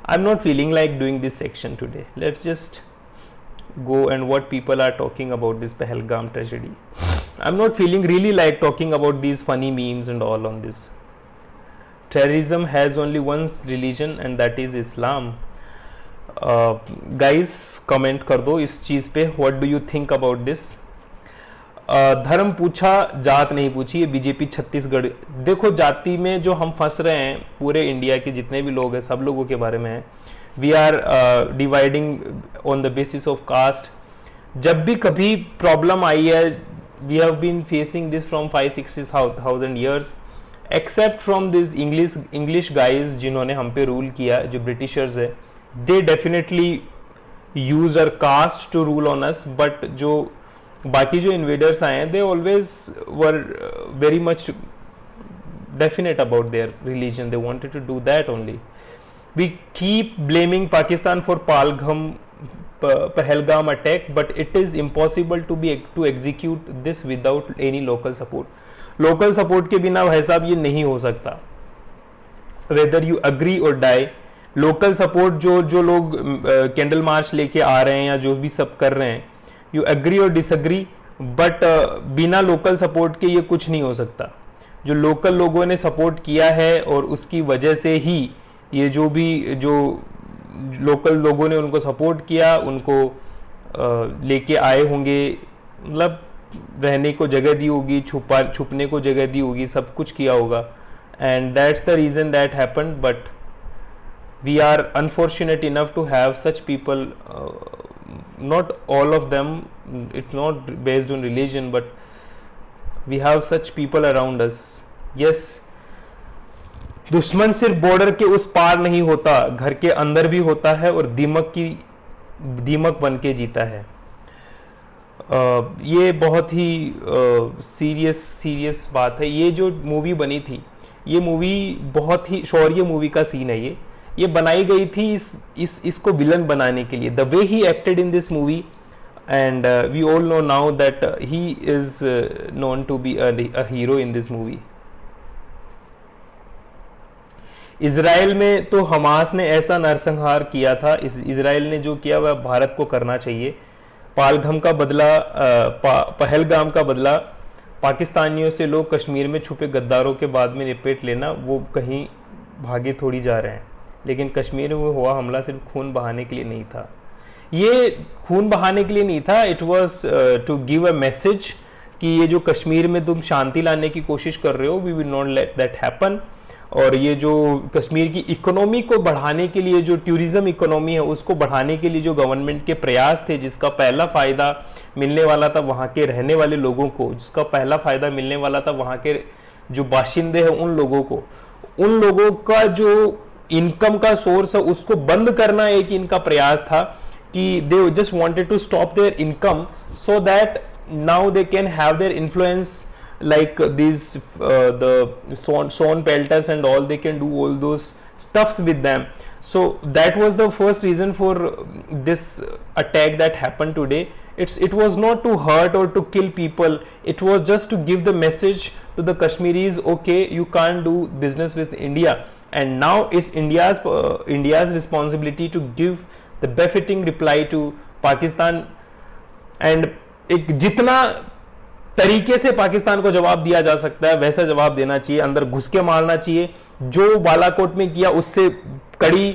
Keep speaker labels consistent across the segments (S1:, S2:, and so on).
S1: I'm not feeling like doing this section today. Let's just go and what people are talking about this Pahalgam tragedy. I'm not feeling really like talking about these funny memes and all on this. Terrorism has only one religion and that is Islam. Guys, comment कर दो इस चीज़ पे. What do you think about this? धर्म पूछा, जात नहीं पूछी. ये बीजेपी छत्तीसगढ़. देखो, जाति में जो हम फंस रहे हैं, पूरे इंडिया के जितने भी लोग हैं, सब लोगों के बारे में है. We are dividing on the basis of caste. जब भी कभी प्रॉब्लम आई है, we have been facing this from 5-6,000 years, except from this English guys जिन्होंने हम पे रूल किया, जो ब्रिटिशर्स है. They definitely use our caste to rule on us. But जो बाकी जो इन्वेडर्स आए हैं, they always were very much definite about their religion. They wanted to do that only. We keep blaming Pakistan for Pahalgam attack, but it is impossible to execute this without any local support. Local support के बिना भाई साहब ये नहीं हो सकता. Whether you agree or die, local support जो लोग कैंडल मार्च लेके आ रहे हैं या जो भी सब कर रहे हैं, you agree or disagree, but बिना local support के ये कुछ नहीं हो सकता. जो लोकल लोगों ने सपोर्ट किया है और उसकी वजह से ही ये जो लोकल लोगों ने उनको सपोर्ट किया, उनको लेके आए होंगे, मतलब रहने को जगह दी होगी, छुपने को जगह दी होगी, सब कुछ किया होगा. And that's the reason that happened. But we are unfortunate enough to have such people. Not all of them, it's not based on religion, but we have such people around us. Yes, दुश्मन सिर्फ border के उस पार नहीं होता, घर के अंदर भी होता है और दीमक बन के जीता है. ये बहुत ही सीरियस बात है. ये जो मूवी बनी थी, ये मूवी बहुत ही शौर्य मूवी का सीन है. ये बनाई गई थी इसको विलन बनाने के लिए. The way he acted in this movie, and we all know now that he is known to be a hero in this movie. Israel में तो हमास ने ऐसा नरसंहार किया था. इज़राइल ने जो किया वह भारत को करना चाहिए. पहलगाम का बदला पाकिस्तानियों से लोग कश्मीर में छुपे गद्दारों के बाद में निपट लेना, वो कहीं भागे थोड़ी जा रहे हैं. लेकिन कश्मीर में हुआ हमला सिर्फ खून बहाने के लिए नहीं था. ये खून बहाने के लिए नहीं था. It was to give a message कि ये जो कश्मीर में तुम शांति लाने की कोशिश कर रहे हो, we will not let that happen. और ये जो कश्मीर की इकोनॉमी को बढ़ाने के लिए, जो टूरिज्म इकोनॉमी है उसको बढ़ाने के लिए जो गवर्नमेंट के प्रयास थे, जिसका पहला फ़ायदा मिलने वाला था वहाँ के रहने वाले लोगों को, जिसका पहला फ़ायदा मिलने वाला था वहाँ के जो बाशिंदे हैं उन लोगों का जो इनकम का सोर्स है उसको बंद करना एक इनका प्रयास था. कि they just wanted to stop their income so that now they can have their influence like these the Son Pelters and all. They can do all those stuffs with them. So that was the first reason for this attack that happened today. It was not to hurt or to kill people. It was just to give the message to the Kashmiris, okay, you can't do business with India, and now it's India's responsibility to give the befitting reply to Pakistan. And एक जितना तरीके से पाकिस्तान को जवाब दिया जा सकता है वैसा जवाब देना चाहिए. अंदर घुस के मारना चाहिए. जो बालाकोट में किया उससे कड़ी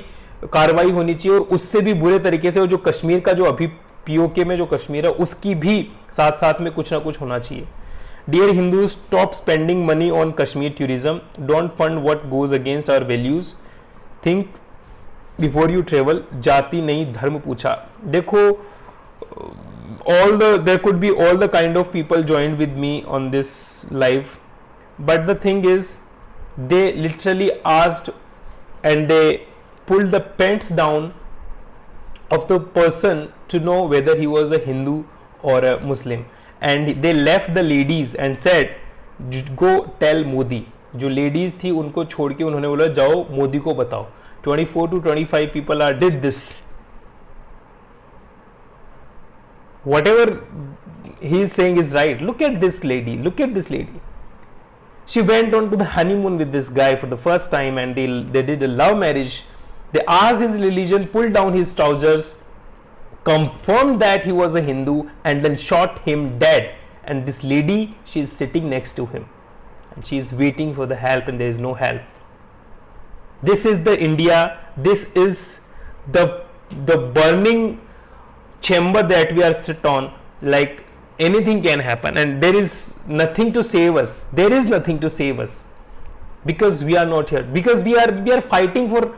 S1: कार्रवाई होनी चाहिए, और उससे भी बुरे तरीके से जो कश्मीर का जो अभी पीओके में जो कश्मीर है उसकी भी साथ साथ में कुछ ना कुछ होना चाहिए. Dear Hindus, stop spending money on Kashmir tourism. Don't fund what goes against our values. Think before you travel. जाति नहीं धर्म पूछा. देखो, there could be all the kind of people joined with me on this live, but the thing is they literally asked and they pulled the pants down of the person to know whether he was a Hindu or a Muslim, and they left the ladies and said go tell Modi. जो ladies थी उनको छोड़ के उन्होंने बोला जाओ मोदी को बताओ. 24 to 25 people did this. Whatever he is saying is right. Look at this lady. She went on to the honeymoon with this guy for the first time, and they did a love marriage. They asked his religion, pulled down his trousers, confirmed that he was a Hindu, and then shot him dead. And this lady, she is sitting next to him and she is waiting for the help, and there is no help. This is the India, this is the burning chamber that we are sit on. Like anything can happen, and there is nothing to save us. There is nothing to save us, because we are not here, because we are fighting for.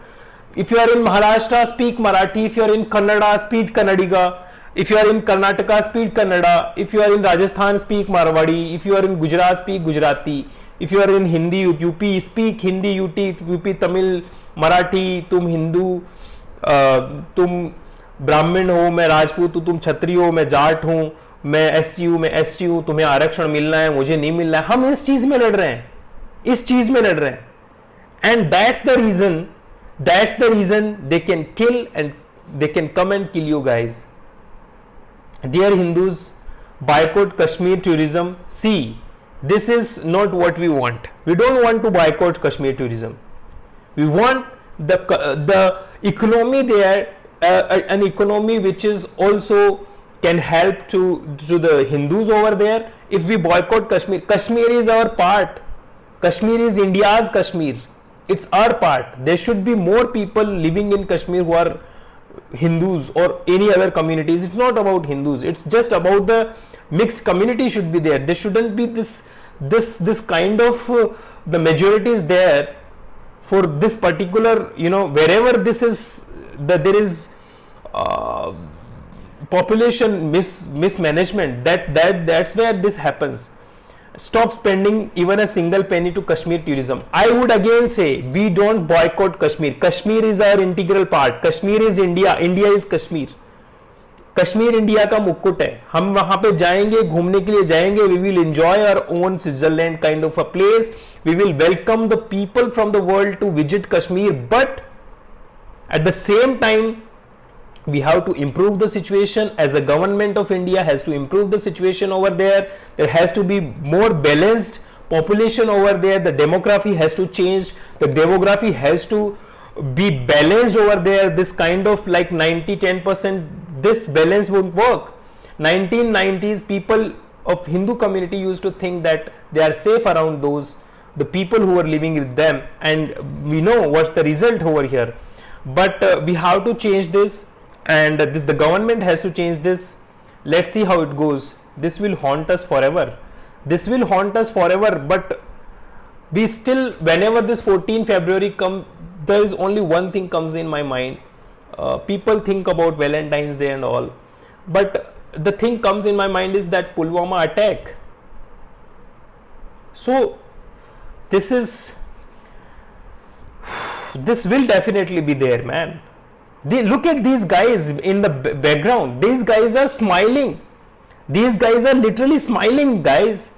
S1: If you are in Maharashtra, speak Marathi. If you are in Kannada, speak Kannadiga. If you are in Karnataka, speak Kannada. If you are in Rajasthan, speak Marwadi. If you are in Gujarat, speak Gujarati. If you are in Hindi, UP, speak Hindi, UP, Tamil, Marathi. तुम हिंदू, तुम ब्राह्मण हो, मैं राजपूत हूँ, तुम क्षत्रिय हो, मैं जाट हूँ, मैं SC हूँ, मैं ST हूँ, तुम्हें आरक्षण मिलना है, मुझे नहीं मिलना है. हम इस चीज में लड़ रहे हैं, इस चीज में लड़ रहे हैं. And that's the reason they can kill and they can come and kill you guys. Dear Hindus, boycott Kashmir tourism. See, this is not what we want. We don't want to boycott Kashmir tourism. We want the economy there, an economy which is also can help to the Hindus over there. If we boycott Kashmir, Kashmir is our part. Kashmir is India's Kashmir. It's our part. There should be more people living in Kashmir who are Hindus or any other communities. It's not about Hindus. It's just about the mixed community should be there. There shouldn't be this kind of the majority is there for this particular, wherever this is there is population mismanagement. That's where this happens. Stop spending even a single penny to Kashmir tourism. I would again say, we don't boycott Kashmir. Kashmir is our integral part. Kashmir is India. India is Kashmir. Kashmir India का मुकुट है. हम वहां पे जाएंगे, घूमने के लिए जाएंगे. We will enjoy our own Switzerland kind of a place. We will welcome the people from the world to visit Kashmir. But at the same time, we have to improve the situation. As a government of India has to improve the situation over there. There has to be more balanced population over there. The demography has to change. The demography has to be balanced over there. This kind of like 90-10%, this balance won't work. 1990s, people of Hindu community used to think that they are safe around the people who are living with them, and we know what's the result over here. But we have to change this, and the government has to change this. Let's see how it goes. This will haunt us forever. This will haunt us forever. But we still, whenever this 14 February comes, there is only one thing comes in my mind. People think about Valentine's Day and all, but the thing comes in my mind is that Pulwama attack. So this will definitely be there, man. Look at these guys in the background. These guys are smiling. These guys are literally smiling, guys.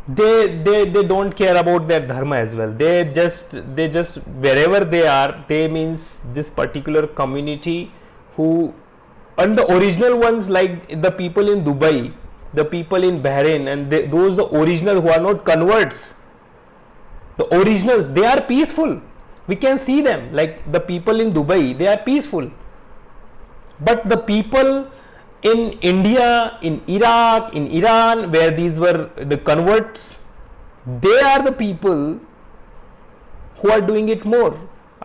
S1: They don't care about their dharma as well. They just wherever they are, they means this particular community who, and the original ones, like the people in Dubai, the people in Bahrain, and those the original who are not converts. The originals, they are peaceful. We can see them, like the people in Dubai, they are peaceful. But the people in India, in Iraq, in Iran, where these were the converts, they are the people who are doing it more.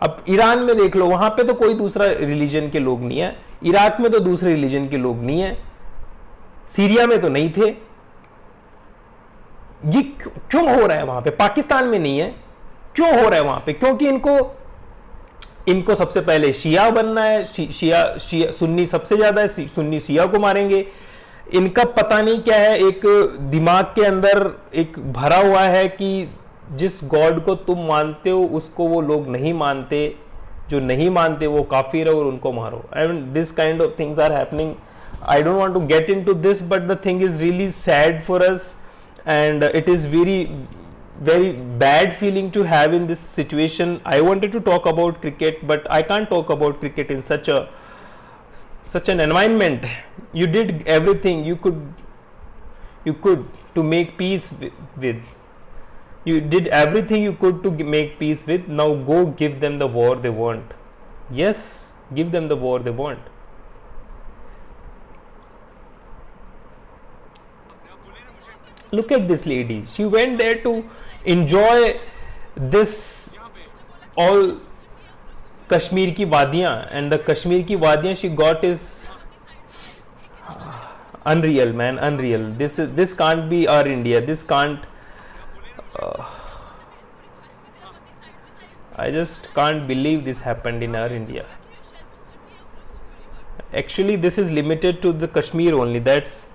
S1: अब Iran में देख लो, वहां पे तो कोई दूसरा religion के लोग नहीं है. इराक में तो दूसरे रिलीजन के लोग नहीं है. सीरिया में तो नहीं थे. ये क्यों हो रहा है वहां पे? पाकिस्तान में नहीं है. क्यों हो रहा है वहां पे? क्योंकि इनको सबसे पहले शिया बनना है. शिया सुन्नी सबसे ज्यादा है, सुन्नी शिया को मारेंगे. इनका पता नहीं क्या है, एक दिमाग के अंदर एक भरा हुआ है कि जिस गॉड को तुम मानते हो उसको वो लोग नहीं मानते, जो नहीं मानते वो काफिर है और उनको मारो. And this kind of things are happening. I don't want to get into this, but the thing is really sad for us, and it is very bad feeling to have in this situation. I wanted to talk about cricket, but I can't talk about cricket in such an environment. You did everything you could to make peace with. You did everything you could to make peace with. Now go give them the war they want. Yes, give them the war they want. Look at this lady. She went there to enjoy this all Kashmir ki wadiyan, and the Kashmir ki wadiyan she got is unreal, man, unreal. This can't be our India. This can't. I just can't believe this happened in our India. Actually, this is limited to the Kashmir only. That's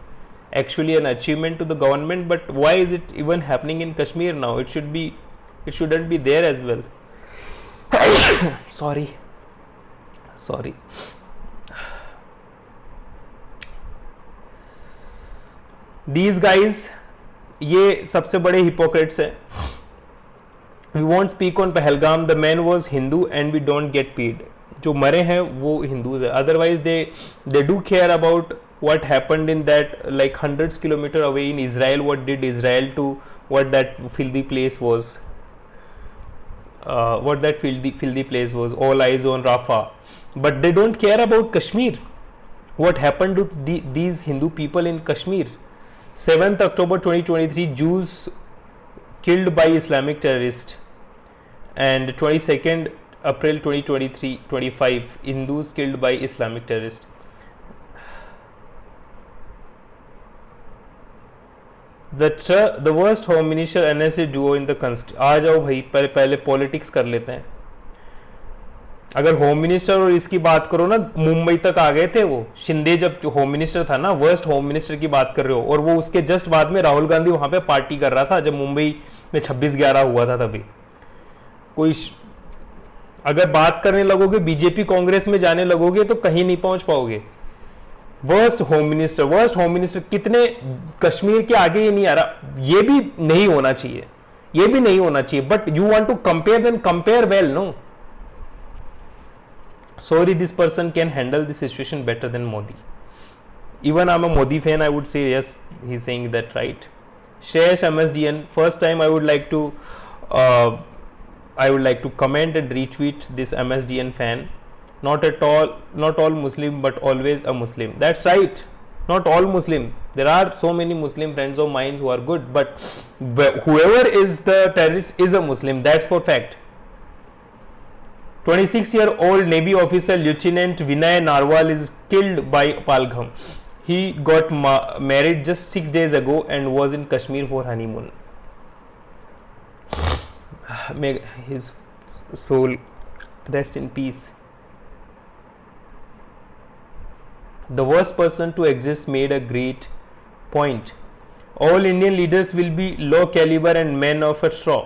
S1: actually an achievement to the government. But why is it even happening in Kashmir now? It shouldn't be there as well. Sorry. These guys, ये सबसे बड़े hypocrites हैं. We won't speak on Pahalgam. The man was Hindu and we don't get paid. जो मरे हैं वो Hindus है. Otherwise they do care about what happened in that, like hundreds kilometer away in Israel. What did Israel to what that filthy place was? What that filthy place was. All eyes on Rafah. But they don't care about Kashmir. What happened to these Hindu people in Kashmir? 7th October 2023, Jews killed by Islamic terrorists, and 22nd April 2023-25, Hindus killed by Islamic terrorists. The worst home minister NSA duo in the country. आ जाओ भाई, पहले politics कर लेते हैं. अगर home minister और इसकी बात करो ना, मुंबई तक आ गए थे वो. शिंदे जब होम मिनिस्टर था ना, वर्स्ट होम मिनिस्टर की बात कर रहे हो, और वो उसके जस्ट बाद में राहुल गांधी वहां पे पार्टी कर रहा था जब मुंबई में 26/11 हुआ था. तभी कोई अगर बात करने लगोगे, बीजेपी कांग्रेस में जाने लगोगे तो कहीं नहीं पहुंच पाओगे. वर्स्ट होम मिनिस्टर कितने कश्मीर के आगे ये नहीं आ रहा. ये भी नहीं होना चाहिए, but you want to compare then, compare well. No, sorry, this person can handle the situation better than Modi. Even I'm a Modi fan, I would say yes, he's saying that right. Shreyash MSDN, first time I would like to comment and retweet this MSDN fan. Not all Muslim, but always a Muslim. That's right, not all Muslim. There are so many Muslim friends of mine who are good, but whoever is the terrorist is a Muslim, that's for fact. 26-year-old Navy officer Lieutenant Vinay Narwal is killed by Pahalgam. He got married just 6 days ago and was in Kashmir for honeymoon. May his soul rest in peace. The worst person to exist made a great point. All Indian leaders will be low caliber and men of a straw.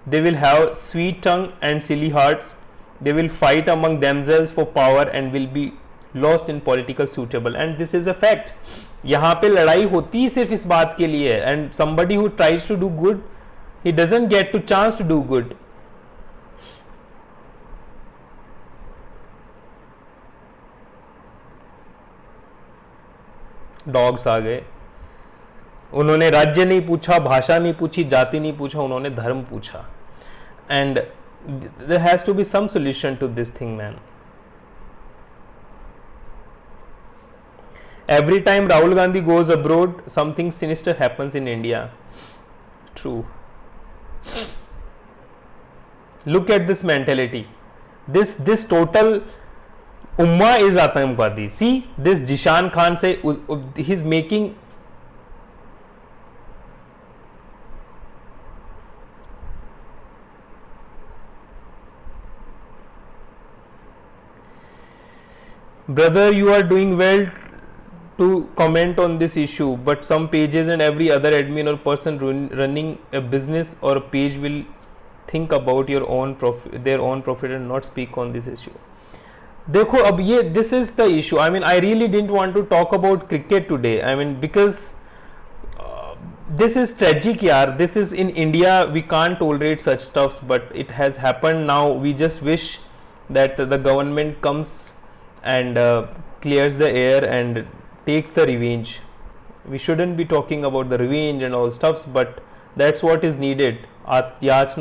S1: They will have sweet tongue and silly hearts. They will fight among themselves for power and will be lost in political suitable. And this is a fact. यहाँ पे लड़ाई होती सिर्फ इस बात के लिए है. And somebody who tries to do good, he doesn't get to chance to do good. Dogs आ गए. उन्होंने राज्य नहीं पूछा, भाषा नहीं पूछी, जाति नहीं पूछा, उन्होंने धर्म पूछा. And there has to be some solution to this thing, man. Every time Rahul Gandhi goes abroad, something sinister happens in India. True. Look at this mentality. This total ummah is Atangwadi. See this Jishan Khan say he's making brother, you are doing well to comment on this issue, but some pages and every other admin or person running a business or a page will think about their own profit and not speak on this issue. देखो अब ये this is the issue. I mean, I really didn't want to talk about cricket today. I mean, because this is tragic, yaar. This is in India. We can't tolerate such stuffs, but it has happened now. We just wish that the government comes and clears the air and takes the revenge. We shouldn't be talking about the revenge and all stuffs, but that's what is needed. याचना